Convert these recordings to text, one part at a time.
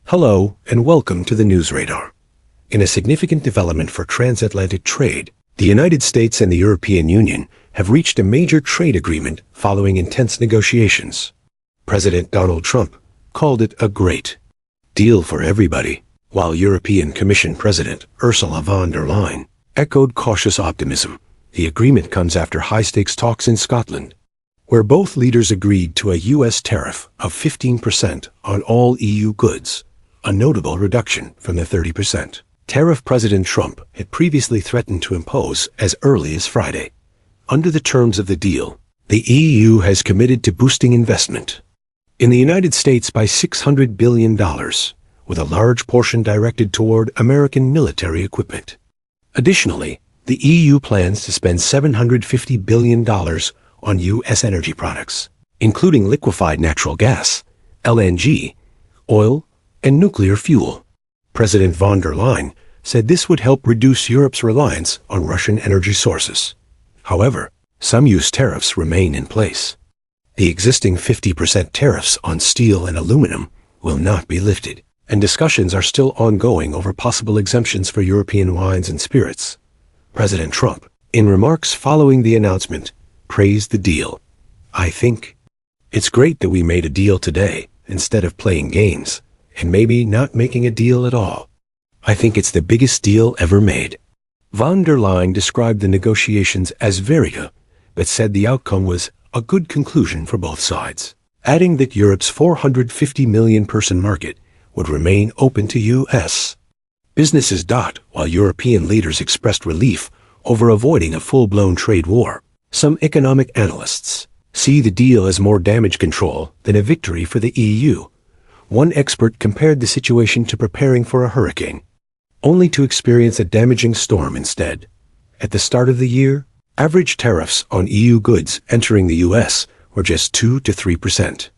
Hello and welcome to the News Radar. In a significant development for transatlantic trade, the United States and the European Union have reached a major trade agreement following intense negotiations. President Donald Trump called it a great deal for everybody, while European Commission President Ursula von der Leyen echoed cautious optimism. The agreement comes after high-stakes talks in Scotland, where both leaders agreed to a U.S. tariff of 15% on all EU goods, a notable reduction from the 30% tariff President Trump had previously threatened to impose as early as Friday. Under the terms of the deal, the EU has committed to boosting investment in the United States by $600 billion, with a large portion directed toward American military equipment. Additionally, the EU plans to spend $750 billion on U.S. energy products, including liquefied natural gas, LNG, oil, and nuclear fuel. President von der Leyen said this would help reduce Europe's reliance on Russian energy sources. However, some U.S. tariffs remain in place. The existing 50% tariffs on steel and aluminum will not be lifted, and discussions are still ongoing over possible exemptions for European wines and spirits. President Trump, in remarks following the announcement, praised the deal. "I think it's great that we made a deal today instead of playing games and maybe not making a deal at all. I think it's the biggest deal ever made." Von der Leyen described the negotiations as very good, but said the outcome was a good conclusion for both sides, adding that Europe's 450 million person market would remain open to U.S. businesses. While European leaders expressed relief over avoiding a full-blown trade war, some economic analysts see the deal as more damage control than a victory for the EU. One expert compared the situation to preparing for a hurricane, only to experience a damaging storm instead. At the start of the year, average tariffs on EU goods entering the U.S. were just 2 to 3%.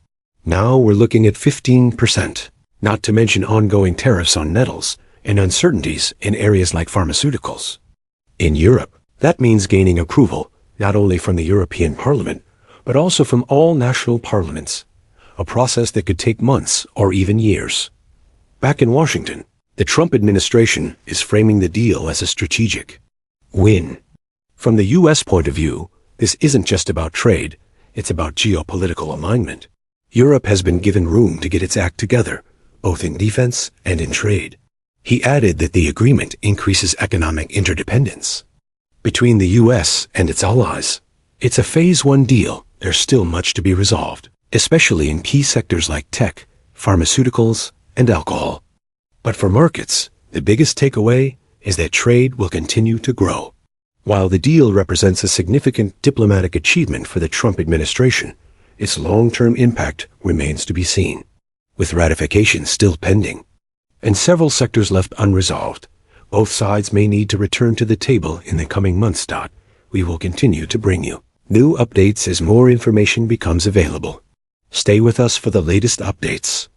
Now we're looking at 15%, not to mention ongoing tariffs on metals and uncertainties in areas like pharmaceuticals. In Europe, that means gaining approval not only from the European Parliament, but also from all national parliaments, a process that could take months or even years. Back in Washington, the Trump administration is framing the deal as a strategic win. From the U.S. point of view, this isn't just about trade, it's about geopolitical alignment. Europe has been given room to get its act together, both in defense and in trade. He added that the agreement increases economic interdependence between the U.S. and its allies. It's a Phase 1 deal. There's still much to be resolved, especially in key sectors like tech, pharmaceuticals, and alcohol. But for markets, the biggest takeaway is that trade will continue to grow. While the deal represents a significant diplomatic achievement for the Trump administration, its long-term impact remains to be seen, with ratification still pending and several sectors left unresolved. Both sides may need to return to the table in the coming months. We will continue to bring you new updates as more information becomes available. Stay with us for the latest updates.